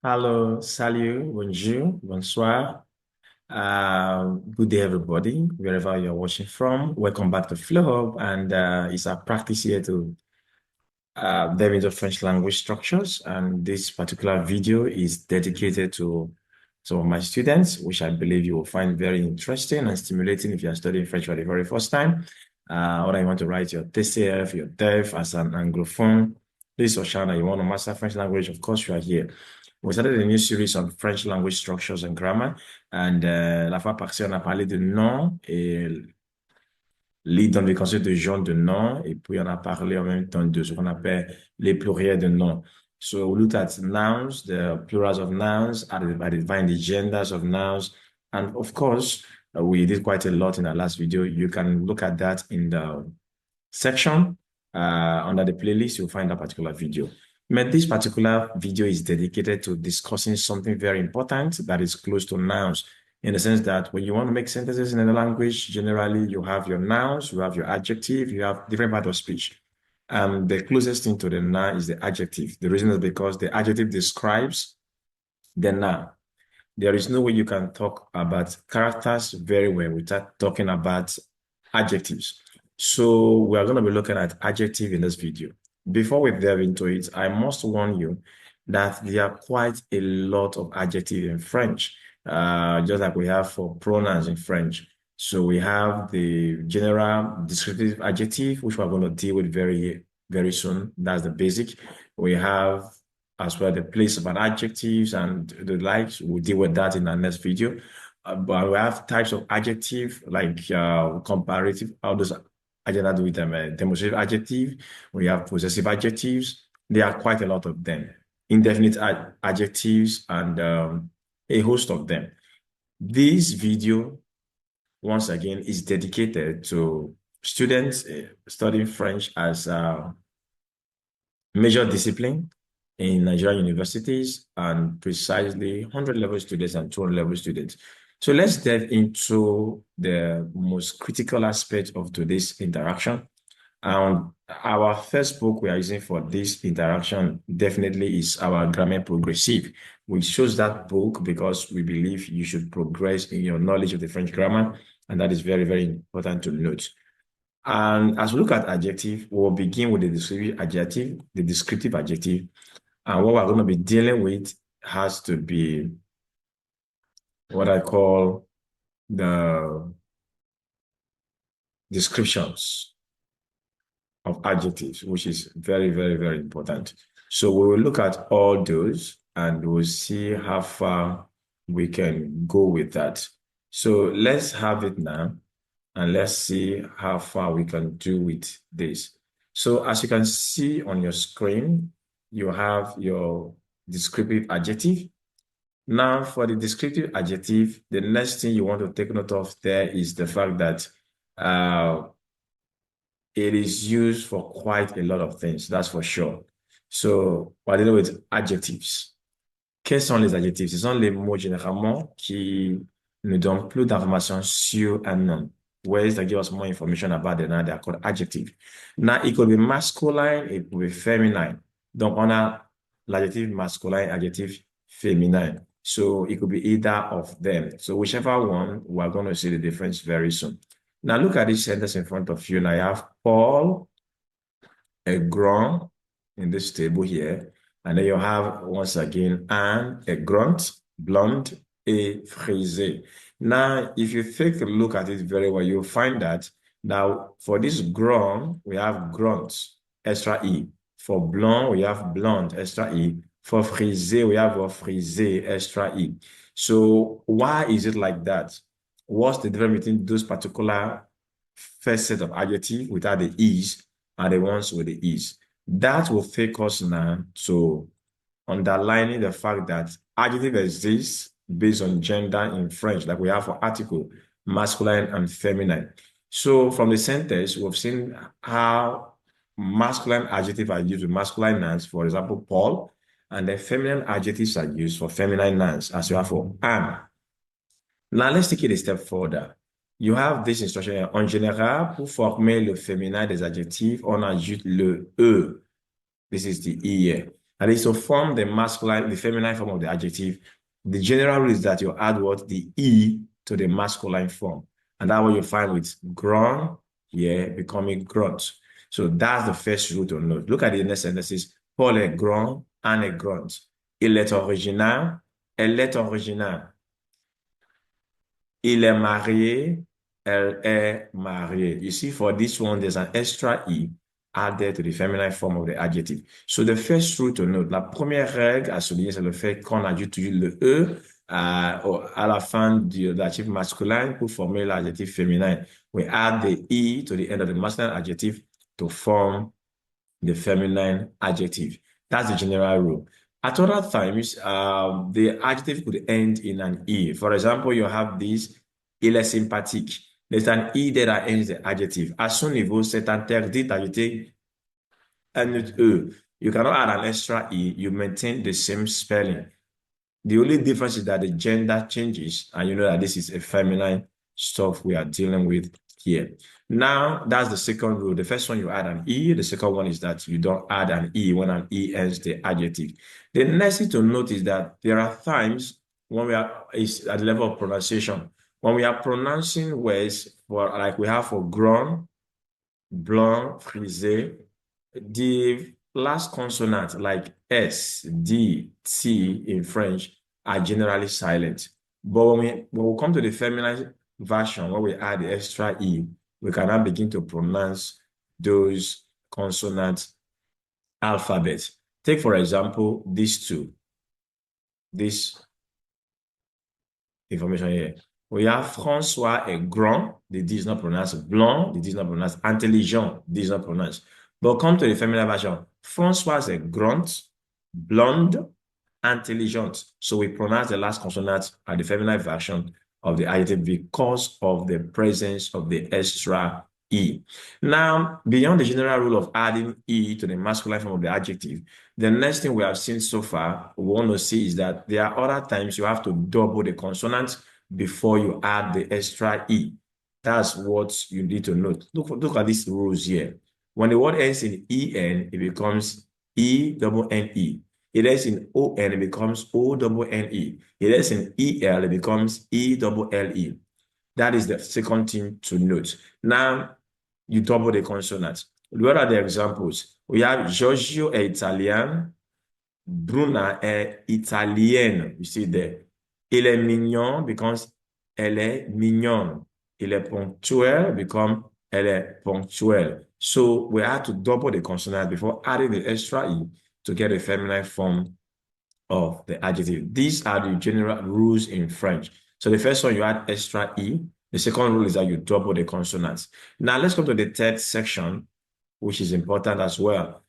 Hello, salut, bonjour, bonsoir. Good day, everybody, wherever you're watching from. Welcome back to Flow Hub, and it's our practice here to delve into French language structures. And this particular video is dedicated to some of my students, which I believe you will find very interesting and stimulating if you are studying French for the very first time. Whether you want to write your TCF, your DELF as an Anglophone, please, Oshana, you want to master French language, of course, you are here. We started a new series on French language structures and grammar. And la fois passée, on a parlé de noms et dans le concept de genre de nom. Et puis, on a parlé en même temps de ce qu'on appelle les pluriels de noms. So we looked at nouns, the plurals of nouns, identifying the genders of nouns. And of course, we did quite a lot in our last video. You can look at that in the section under the playlist. You'll find that particular video. But this particular video is dedicated to discussing something very important that is close to nouns, in the sense that when you want to make sentences in a language, generally you have your nouns, you have your adjective, you have different parts of speech. The closest thing to the noun is the adjective. The reason is because the adjective describes the noun. There is no way you can talk about characters very well without talking about adjectives. So we are going to be looking at adjective in this video. Before we delve into it, I must warn you that there are quite a lot of adjectives in French, just like we have for pronouns in French. So we have the general descriptive adjective, which we're going to deal with very, very soon. That's the basic. We have as well the place of an adjectives and the likes. We'll deal with that in our next video. But we have types of adjective like comparative, how does adjective do with them? Demonstrative adjective. We have possessive adjectives. There are quite a lot of them. Indefinite adjectives and a host of them. This video, once again, is dedicated to students studying French as a major discipline in Nigerian universities, and precisely 100 level students and 200 level students. So let's delve into the most critical aspect of today's interaction. Our first book we are using for this interaction definitely is our Grammar Progressive. We chose that book because we believe you should progress in your knowledge of the French grammar, and that is very, very important to note. And as we look at adjective, we'll begin with the descriptive adjective. And what we're going to be dealing with has to be what I call the descriptions of adjectives, which is very, very, very important. So we will look at all those and we'll see how far we can go with that. So let's have it now and let's see how far we can do with this. So as you can see on your screen, you have your descriptive adjective. Now, for the descriptive adjective, the next thing you want to take note of there is the fact that it is used for quite a lot of things, that's for sure. So, on va dealing with adjectives. Quels sont les adjectifs? Ce sont les mots généralement qui nous donnent plus d'informations sur un nom. Ways that give us more information about the noun, they are called adjective. Now, it could be masculine, it could be feminine. Donc, on a l'adjectif masculin, adjectif féminin. So, it could be either of them. So, whichever one, we're going to see the difference very soon. Now, look at this sentence in front of you. Now, you have Paul, a grand in this table here. And then you have, once again, Anne, a grunt, blonde, a frisé. Now, if you take a look at it very well, you'll find that now for this grunt, we have grunt, extra E. For blonde, we have blonde, extra E. For frisé, we have a frisé, extra E. So why is it like that? What's the difference between those particular first set of adjectives without the E's and the ones with the E's? That will take us now to underlining the fact that adjective exists based on gender in French, like we have for article, masculine and feminine. So from the sentence, we've seen how masculine adjectives are used with masculine nouns, for example, Paul, and the feminine adjectives are used for feminine nouns, as you have for Anne. Now, let's take it a step further. You have this instruction here. En général, pour former le féminin des adjectifs, on ajoute le E. This is the E here. That is to form the feminine form of the adjective. The general rule is that you add what? The E to the masculine form. And that's what you find with grown here becoming grunt. So that's the first rule to note. Look at the next sentences. Paul est grand, Anne est grunt. Il est original, elle est originale. Il est marié, elle est mariée. You see, for this one, there's an extra E added to the feminine form of the adjective. So the first rule to note, la première règle à souligner, c'est le fait qu'on ajoute toujours le E à la fin de l'adjectif masculin pour former l'adjectif féminin. We add the E to the end of the masculine adjective to form the feminine adjective. That's the general rule. At other times, the adjective could end in an E. For example, you have this, il est sympathique. There's an E there that ends the adjective. À son niveau, c'est interdit d'ajouter un autre E. You cannot add an extra E. You maintain the same spelling. The only difference is that the gender changes, and you know that this is a feminine stuff we are dealing with here. Now, that's the second rule. The first one, you add an E. The second one is that you don't add an E when an E ends the adjective. The next thing to note is that there are times when we are is at the level of pronunciation. When we are pronouncing words for like we have for grown, blanc, frisé, the last consonant like S, D, T in French are generally silent. But when we come to the feminine version, where we add the extra E, we can now begin to pronounce those consonant alphabets. Take, for example, these two. This information here. We have François est grand, the D is not pronounced. Blanc, the D is not pronounced. Intelligent, D is not pronounced. But come to the feminine version. François est grand, blonde, intelligent. So we pronounce the last consonant at the feminine version of the adjective because of the presence of the extra E. Now, beyond the general rule of adding E to the masculine form of the adjective, the next thing we have seen so far, we want to see is that there are other times you have to double the consonant before you add the extra E. That's what you need to note. Look at these rules here. When the word ends in EN, it becomes E-double-N-E. It ends in O-N, it becomes O-double-N-E. It ends in E-L, it becomes E-double-L-E. That is the second thing to note. Now, you double the consonants. What are the examples? We have Giorgio è italien, Bruna est italienne. You see there. Il est mignon becomes elle est mignonne. Il est ponctuel becomes elle est ponctuelle. So we have to double the consonant before adding the extra E to get a feminine form of the adjective. These are the general rules in French. So the first one, you add extra E. The second rule is that you double the consonants. Now let's come to the third section, which is important as well.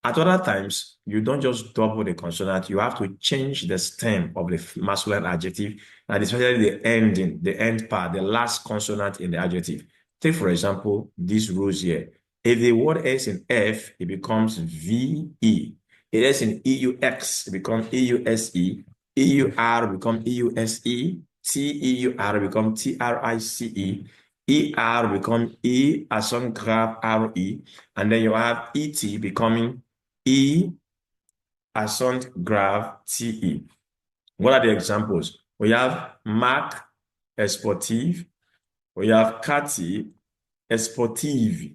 At other times, you don't just double the consonant, you have to change the stem of the masculine adjective, and especially the ending, the end part, the last consonant in the adjective. Take, for example, these rules here. If the word ends in F, it becomes VE. It ends in EUX, it becomes EUSE. EUR becomes EUSE. TEUR becomes TRICE. ER becomes E accent grave RE. And then you have ET becoming E accent grave TE. What are the examples? We have Marc, sportif. We have Cathy, sportive.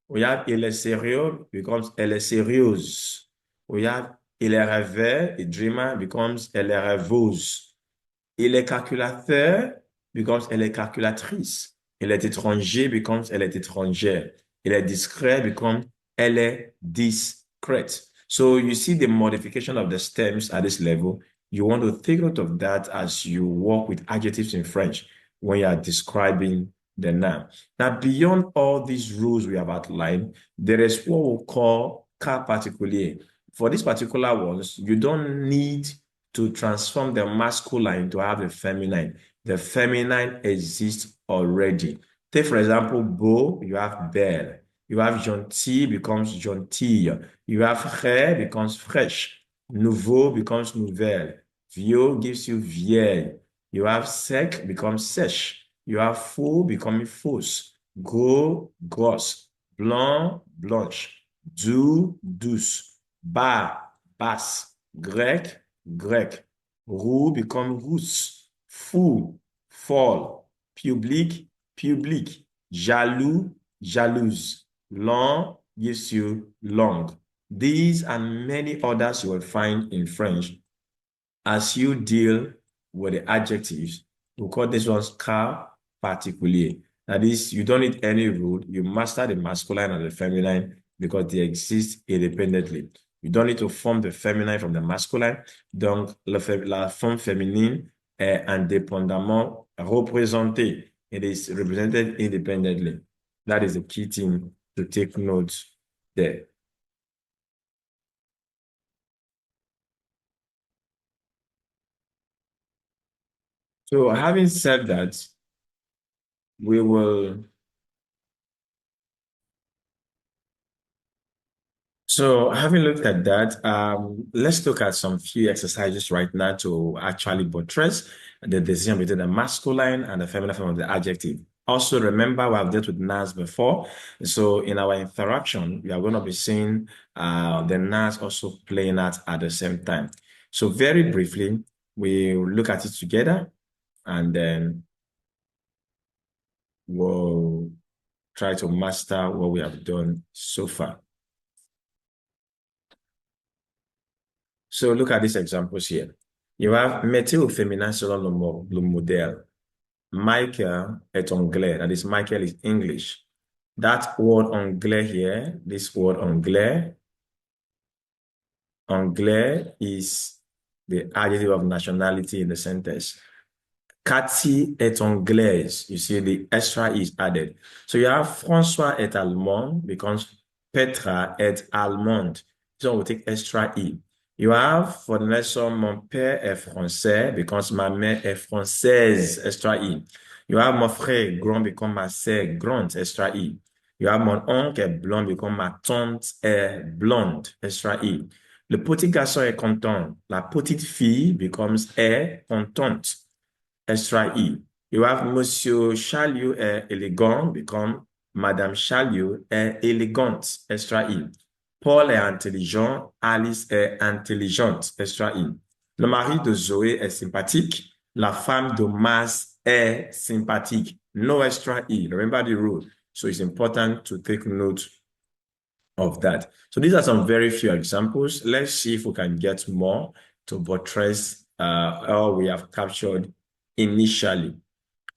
We have il est sérieux becomes elle est sérieuse. We have il est rêveur, a dreamer becomes elle est rêveuse. Il est calculateur becomes elle est calculatrice. Il est étranger becomes elle est étrangère. Il est discret becomes elle est discrète. So you see the modification of the stems at this level. You want to take note of that as you work with adjectives in French when you are describing the noun. Now, beyond all these rules we have outlined, there is what we call cas particulier. For these particular ones, you don't need to transform the masculine to have the feminine. The feminine exists already. Take, for example, beau, you have belle. You have gentil becomes gentille. You have frais becomes fresh. Nouveau becomes nouvelle. Vieux gives you vieille. You have sec becomes sèche. You have faux becoming fausse. Gros, grosse. Blanc, blanche. Doux, douce. Bas, basse, grec, grec. Roux become rousse, fou, folle, public, public, jaloux, jalouse, long gives you long. These and many others you will find in French as you deal with the adjectives. We call this one cas particulier. That is, you don't need any rule. You master the masculine and the feminine because they exist independently. You don't need to form the feminine from the masculine. Donc, la forme féminine est indépendamment représentée. It is represented independently. That is the key thing to take note there. So having said that, we will So having looked at that, let's look at some few exercises right now to actually buttress the decision between the masculine and the feminine form of the adjective. Also, remember we have dealt with nouns before. So in our interaction, we are going to be seeing the nouns also playing out at the same time. So very briefly, we will look at it together and then we'll try to master what we have done so far. So look at these examples here. You have mettez au féminin selon le modèle. Michael est anglais. That is, Michael is English. That word anglais here, this word anglais, anglais is the adjective of nationality in the sentence. Cathy est anglaise. You see the extra is added. So you have François est allemand because Petra est allemande. So we'll take extra e. You have for the next one, mon père est français because ma mère est française, extra e. You have mon frère grand become ma sœur grande, extra e. You have mon oncle est blond become ma tante est blonde, extra e. Le petit garçon est content. La petite fille becomes est contente, extra E. You have Monsieur Chalieu est élégant become Madame Chalieu est élégante, extra E. Paul est intelligent, Alice est intelligente, extra E. Le mari de Zoé est sympathique, la femme de Mas est sympathique, no extra E. Remember the rule. So it's important to take note of that. So these are some very few examples. Let's see if we can get more to buttress all we have captured initially.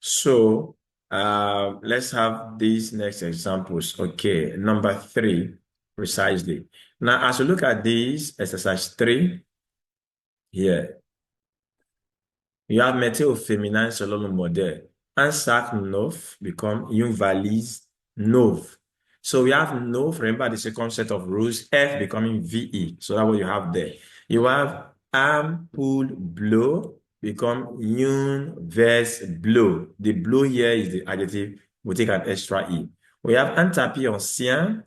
So let's have these next examples. Okay, number 3, precisely. Now, as we look at these, exercise 3, here, you have mettez au féminin selon le modèle. Un sac neuf become une valise neuve. So we have neuf, remember the second set of rules, F becoming VE. So that's what you have there. You have ampoule bleu become une veste bleue. The blue here is the adjective. We take an extra E. We have un tapis ancien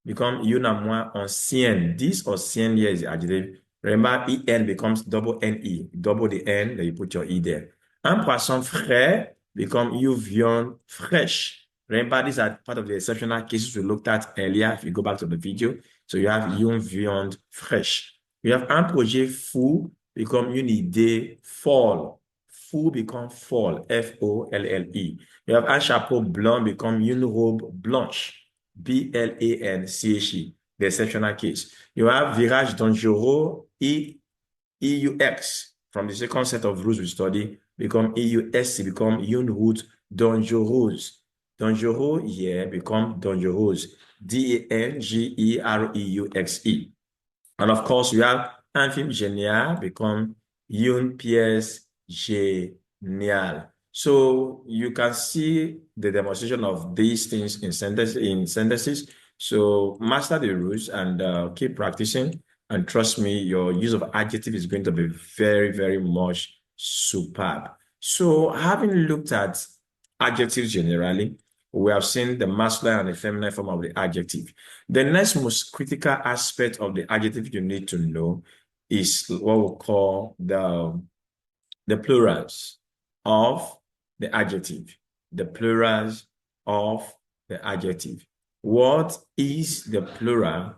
become une à moins ancienne. This ancienne here is the adjective. Remember, EN becomes double NE. Double the N, then you put your E there. Un poisson frais become you viande fraîche. Remember, these are part of the exceptional cases we looked at earlier. If you go back to the video, so you have une viande fraîche. You have un projet fou become une idée folle. Fou become folle. Folle. You have un chapeau blanc become une robe blanche. BLANCHE, the exceptional case. You have virage dangereux, EUX, from the second set of rules we study, become EUSC, become une route dangereuse. Dangereux here become dangereuse, DANGEREUXE. And of course, we have infime génial become une pièce géniale. So you can see the demonstration of these things in sentences. So master the rules and keep practicing. And trust me, your use of adjective is going to be very, very much superb. So having looked at adjectives generally, we have seen the masculine and the feminine form of the adjective. The next most critical aspect of the adjective you need to know is what we call the plurals of the adjective. The plurals of the adjective. What is the plural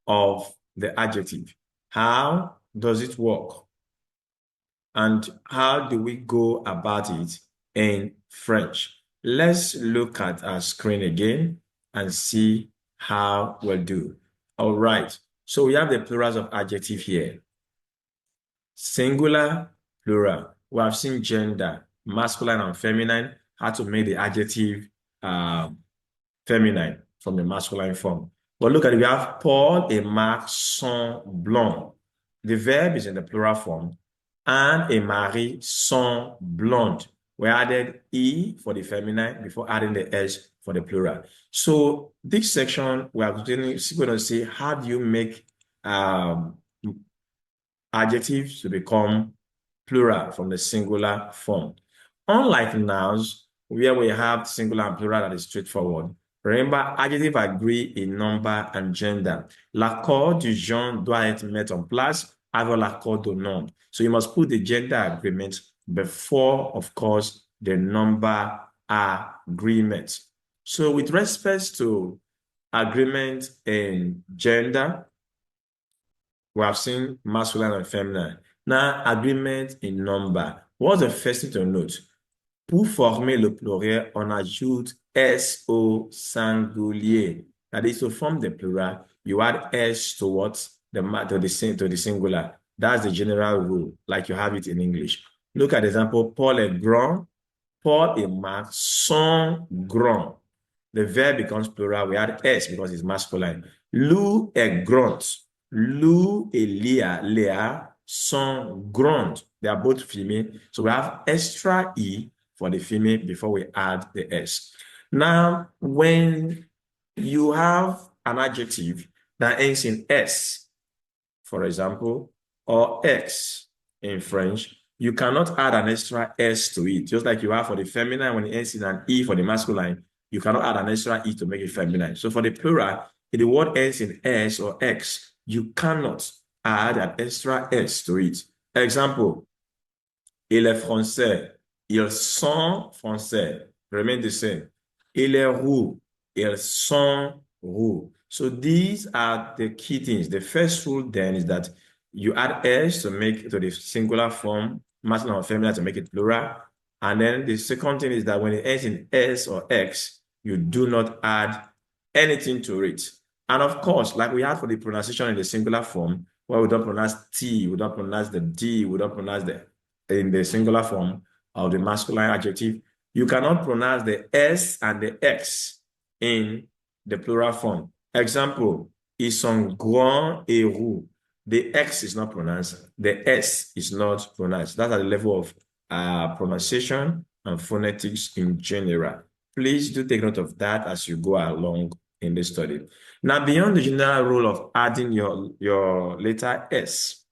of the adjective? How does it work? And how do we go about it in French? Let's look at our screen again and see how we'll do. All right. So we have the plurals of adjective here. Singular, plural. We have seen gender, masculine and feminine, how to make the adjective feminine from the masculine form. But look at it, we have Paul et Marc sont blonds. The verb is in the plural form. Anne et Marie sont blondes. We added E for the feminine before adding the S for the plural. So this section, we are going to see how do you make adjectives to become plural from the singular form. Unlike nouns, where we have singular and plural that is straightforward, remember, adjectives agree in number and gender. L'accord du genre doit être mis en place avant l'accord du nombre. So you must put the gender agreement before, of course, the number agreement. So with respect to agreement in gender, we have seen masculine and feminine. Now, agreement in number. What's the first thing to note? Pour former le pluriel, on ajoute S au singulier. That is, to form the plural, you add S to what? To the singular. That's the general rule, like you have it in English. Look at the example, Paul est grand. Paul et Marc sont grands. The verb becomes plural. We add S because it's masculine. Lou est grand. Lou et Léa sont grandes. They are both female. So we have extra E for the female before we add the S. Now, when you have an adjective that ends in S, for example, or X in French, you cannot add an extra S to it. Just like you have for the feminine, when it ends in an E for the masculine, you cannot add an extra E to make it feminine. So for the plural, if the word ends in S or X, you cannot add an extra S to it. Example, il est français. Ils sont français. Remain the same. Il est roux. Ils sont roux. So these are the key things. The first rule then is that you add S to make to the singular form, masculine or feminine to make it plural. And then the second thing is that when it ends in S or X, you do not add anything to it. And of course, like we had for the pronunciation in the singular form, where we don't pronounce T, we don't pronounce the D, we don't pronounce the in the singular form of the masculine adjective, you cannot pronounce the S and the X in the plural form. Example, ils sont grands et roux. The X is not pronounced, the S is not pronounced. That's at the level of pronunciation and phonetics in general. Please do take note of that as you go along in the study. Now, beyond the general rule of adding your letter S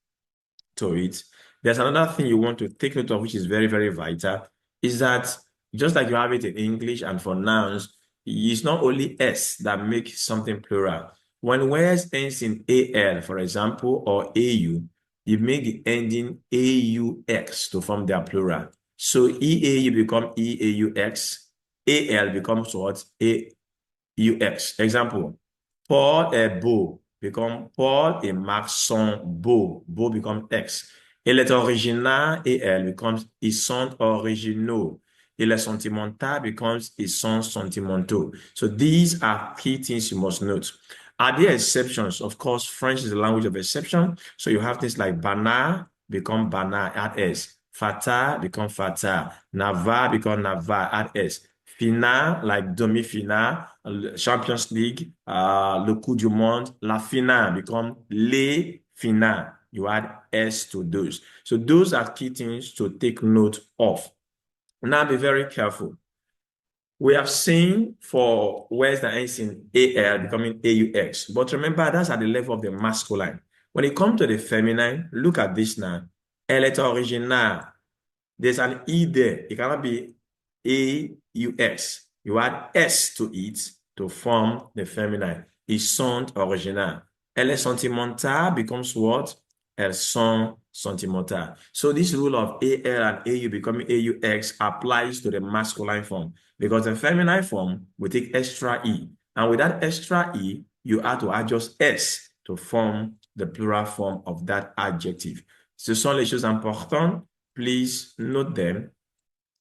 to it, there's another thing you want to take note of, which is very, very vital, is that just like you have it in English and for nouns, it's not only S that makes something plural. When words ends in AL, for example, or AU, you make the ending AUX to form their plural. So EAU become EAUX, AL becomes what? AUX. Example, Paul est beau become Paul et Marc sont beaux. Beau become X. Il est original et elle becomes ils sont originaux. Il est sentimental becomes ils sont sentimentaux. So these are key things you must note. Are there exceptions? Of course, French is the language of exception. So you have things like banal become banal, add S. Fatal become fatal. Navarre become Navarre, add S. Final, like demi-finale, Champions League, le coup du monde, la finale become les finales. You add S to those. So those are key things to take note of. Now be very careful. We have seen for words that ends in AL becoming AUX. But remember, that's at the level of the masculine. When it comes to the feminine, look at this now. Elle est originale. There's an E there. It cannot be AUX. You add S to it to form the feminine. Ils sont originales. Elle est sentimentale becomes what? Elles sont sentimentales. So this rule of AL and AU becoming AUX applies to the masculine form because the feminine form will take extra E. And with that extra E, you have to adjust S to form the plural form of that adjective. Ce sont les choses importantes. Please note them,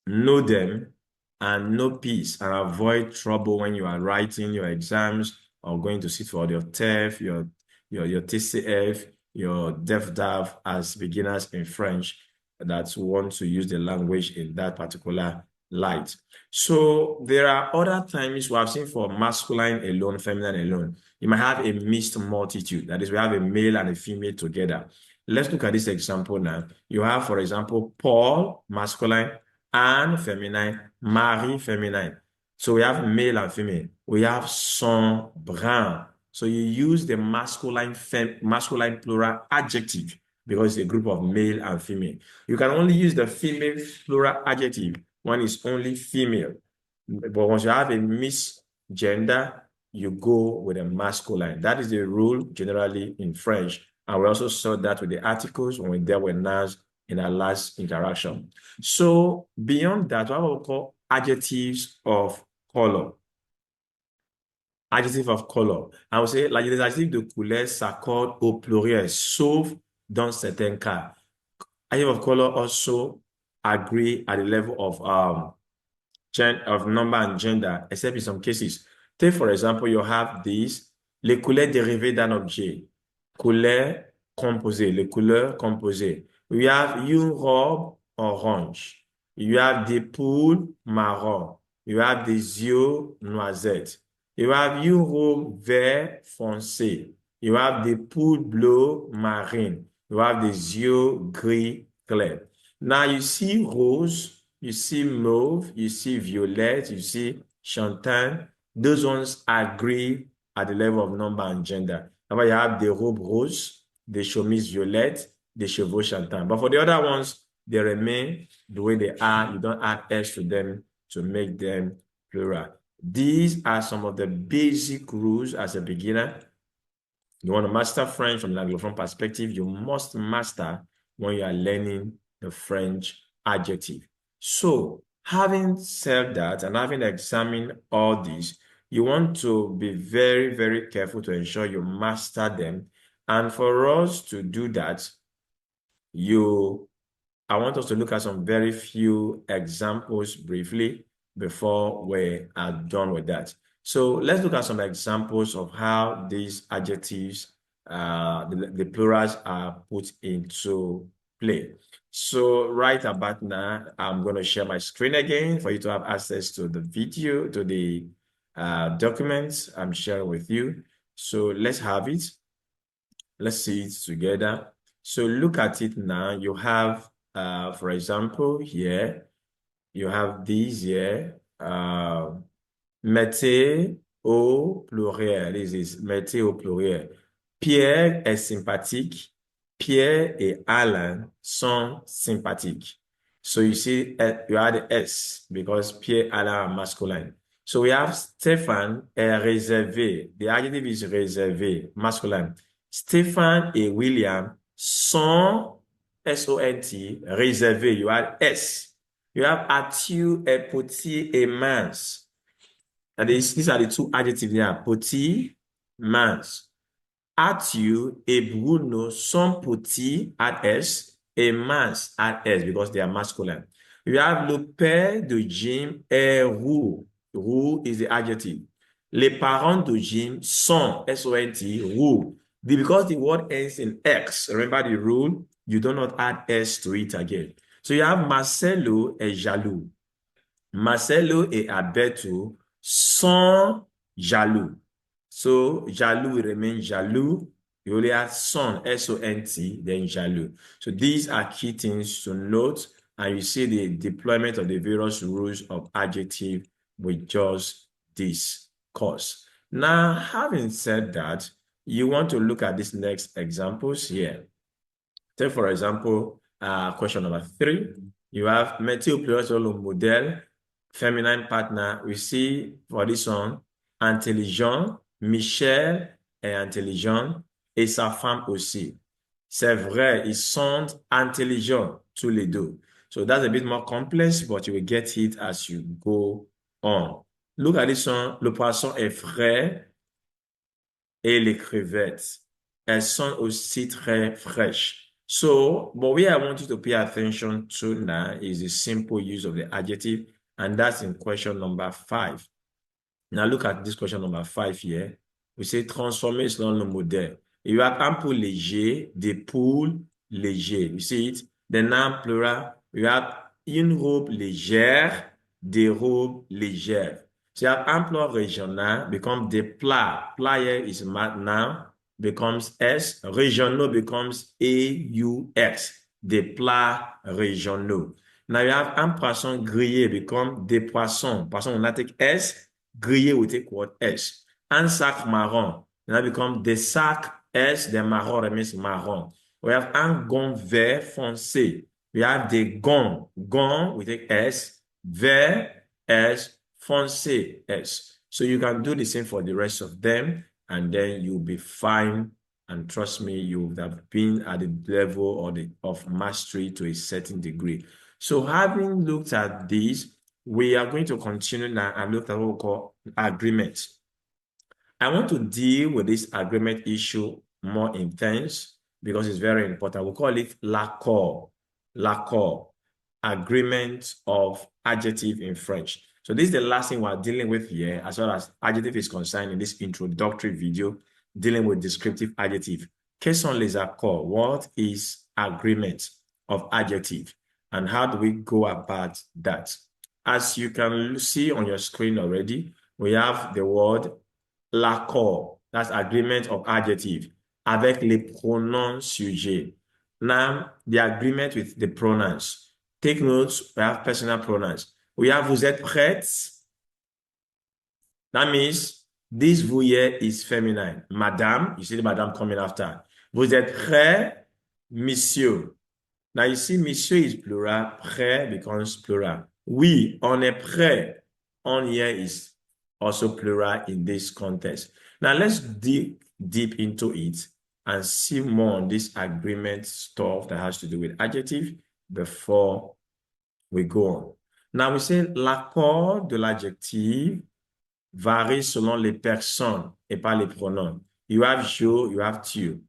know them, and know peace, and avoid trouble when you are writing your exams or going to sit for your TEF, your TCF, your DELF as beginners in French that want to use the language in that particular light. So there are other times we have seen for masculine alone, feminine alone. You might have a mixed multitude. That is, we have a male and a female together. Let's look at this example now. You have, for example, Paul, masculine, Anne, feminine, Marie, feminine. So we have male and female. We have son, brun. So you use the masculine plural adjective because it's a group of male and female. You can only use the female plural adjective when it's only female. But once you have a mixed gender, you go with a masculine. That is the rule generally in French. And we also saw that with the articles when we dealt with nouns in our last interaction. So beyond that, what we call adjectives of color. Adjective of color. I would say, les adjectifs de couleur s'accordent au pluriel, sauf dans certains cas. Adjective of color also agree at the level of number and gender, except in some cases. Take, for example, you have these, les couleurs dérivées d'un objet. Couleurs composées, les couleurs composées. We have une robe orange. You have des poules marron. You have des yeux noisettes. You have une robe vert foncé. You have des poules bleues marines. You have des yeux gris clair. Now you see rose, you see mauve, you see violet, you see chantan. Those ones agree at the level of number and gender. Now you have the robe rose, the chemises violet, the chevaux chantan. But for the other ones, they remain the way they are. You don't add S to them to make them plural. These are some of the basic rules as a beginner. You want to master French from an Anglophone perspective, you must master when you are learning the French adjective. So, having said that and having examined all these, you want to be very, very careful to ensure you master them. And for us to do that, I want us to look at some very few examples briefly before we are done with that. So let's look at some examples of how these adjectives, the plurals are put into play. So right about now, I'm going to share my screen again for you to have access to the video, to the documents I'm sharing with you. So let's have it. Let's see it together. So look at it now. You have, for example, here, you have these here. Mettez au pluriel. This is mettez au pluriel. Pierre est sympathique. Pierre et Alain sont sympathiques. So you see, you add S because Pierre, Alain are masculine. So we have Stéphane est réservé. The adjective is réservé, masculine. Stéphane et William sont, S-O-N-T, réservés. You add S. You have Mathieu est petit et mince. And these are the two adjectives there, petit, mince. Mathieu et Bruno sont petits at S et minces at S because they are masculine. You have le père de Jim est roux. Roux is the adjective. Les parents de Jim sont, S-O-N-T, roux. Because the word ends in X, remember the rule, you do not add S to it again. So you have Marcelo est jaloux. Marcelo et Alberto sont jaloux. So jaloux remains jaloux. You only add son, S-O-N-T, then jaloux. So these are key things to note, and you see the deployment of the various rules of adjective with just this course. Now, having said that, you want to look at these next examples here. Take, for example, question number 3. You have Mathieu plus le modèle, feminine partner. We see for this one, intelligent, Michel est intelligent et sa femme aussi. C'est vrai, ils sont intelligents tous les deux. So that's a bit more complex, but you will get it as you go on. Look at this one. Le poisson est frais et les crevettes. elles sont aussi très fraîches. So, but where I want you to pay attention to now is the simple use of the adjective, and that's in question number 5. Now look at this question number 5 here. We say transformer selon le modèle. You have un peu léger, des poules légers. You see it? The noun plural. You have une robe légère, des robes légères. So you have un plat régional become des plats. Plat here is now becomes S. Régionaux becomes AUX. Des plats régionaux. Now you have un poisson grillé become des poissons. Poisson on take S. Grillé will take what? S. Un sac marron. Now become des sacs S. Des marrons means marron. We have un gant vert foncé. We have des gants. Gants we take S. Vert S. Foncé S. So you can do the same for the rest of them, and then you'll be fine. And trust me, you would have been at the level of mastery to a certain degree. So having looked at this, we are going to continue now and look at what we call agreement. I want to deal with this agreement issue more intense because it's very important. We call it l'accord. L'accord, agreement of adjective in French. So this is the last thing we're dealing with here as far as adjective is concerned in this introductory video, dealing with descriptive adjective. Quels sont les accords? What is agreement of adjective? And how do we go about that? As you can see on your screen already, we have the word l'accord, that's agreement of adjective, avec les pronoms sujets. Now, the agreement with the pronouns. Take notes, we have personal pronouns. We have vous êtes prêtes. That means this vous here is feminine. Madame, you see the madame coming after. Vous êtes prêts, monsieur. Now you see monsieur is plural, prêt becomes plural. Oui, on est prêt. On here is also plural in this context. Now let's dig deep into it and see more on this agreement stuff that has to do with adjective before we go on. Now we say l'accord de l'adjectif varie selon les personnes et pas les pronoms. You have je, you have tu.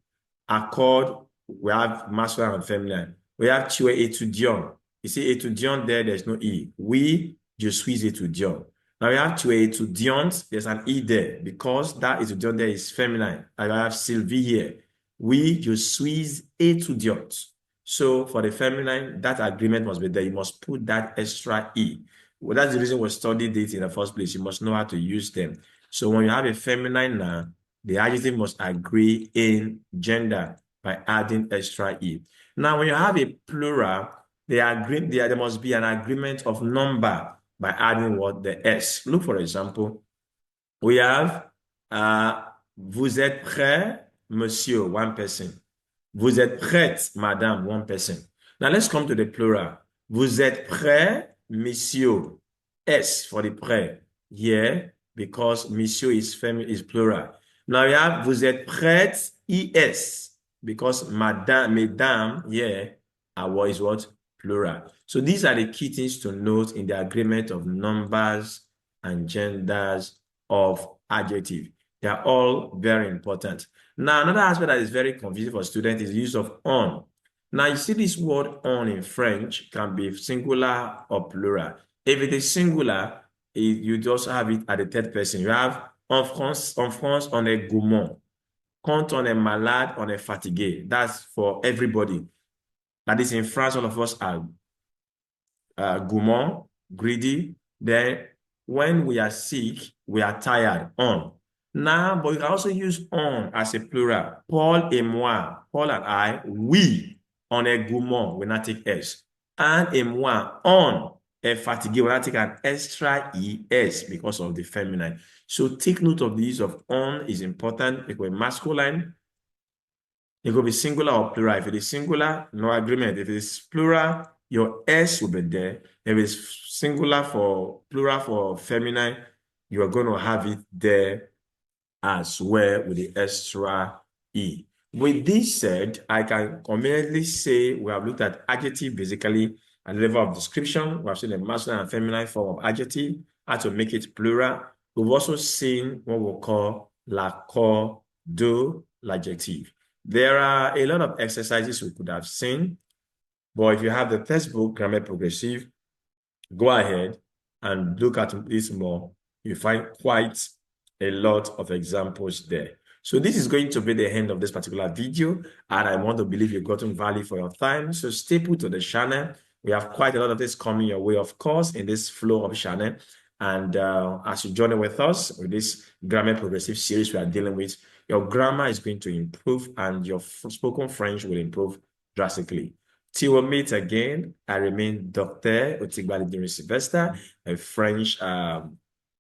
Accord, we have masculine and feminine. We have tu es étudiant. You see étudiant there's no E. Oui, je suis étudiant. Now we have tu es étudiante, there's an E there because that étudiant there is feminine. I have Sylvie here. Oui, je suis étudiante. So for the feminine, that agreement must be there. You must put that extra E. Well, that's the reason we studied it in the first place. You must know how to use them. So when you have a feminine now, the adjective must agree in gender by adding extra E. Now, when you have a plural, there must be an agreement of number by adding what? The S. Look, for example, we have vous êtes prêt, monsieur, one person. Vous êtes prête, madame, one person. Now, let's come to the plural. Vous êtes prêt, monsieur. S for the prêt here because monsieur is plural. Now you have vous êtes prête, es because madame, mesdames here is what? Plural. So these are the key things to note in the agreement of numbers and genders of adjective. They are all very important. Now, another aspect that is very confusing for students is the use of on. Now, you see this word on in French can be singular or plural. If it is singular, you also have it at the third person. You have en France, on est gourmand. Quand on est malade, on est fatigué. That's for everybody. That is in France, all of us are gourmand, greedy. Then when we are sick, we are tired, on. Now, but you can also use on as a plural. Paul et moi, Paul and I, we, on est gourmand, we not take S. And et moi, on est fatigué, we not take an extra ES because of the feminine. So take note of the use of on is important. It could be masculine, it could be singular or plural. If it is singular, no agreement. If it is plural, your S will be there. If it's singular for plural for feminine, you are going to have it there as well with the extra E. With this said, I can conveniently say we have looked at adjective basically at the level of description. We have seen the masculine and feminine form of adjective, how to make it plural. We've also seen what we call l'accord de l'adjectif. There are a lot of exercises we could have seen, but if you have the textbook, Grammar Progressive, go ahead and look at this more. You find quite a lot of examples there. So this is going to be the end of this particular video, and I want to believe you've gotten value for your time. So stay put to the channel. We have quite a lot of this coming your way, of course, in this flow of channel. And as you join with us with this grammar progressive series we are dealing with, your grammar is going to improve and your spoken French will improve drastically. Till we meet again, I remain Dr. Otigbali Sylvester, a French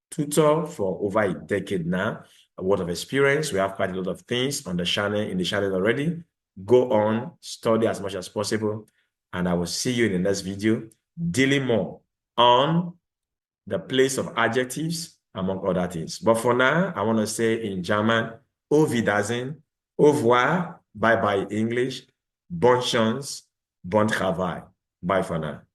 tutor for over a decade now, a lot of experience. We have quite a lot of things on the channel, in the channel already. Go on, study as much as possible, and I will see you in the next video, dealing more on the place of adjectives, among other things. But for now, I want to say in German, Auf Wiedersehen, au revoir, bye-bye English, bonne chance, bon travail. Bye for now.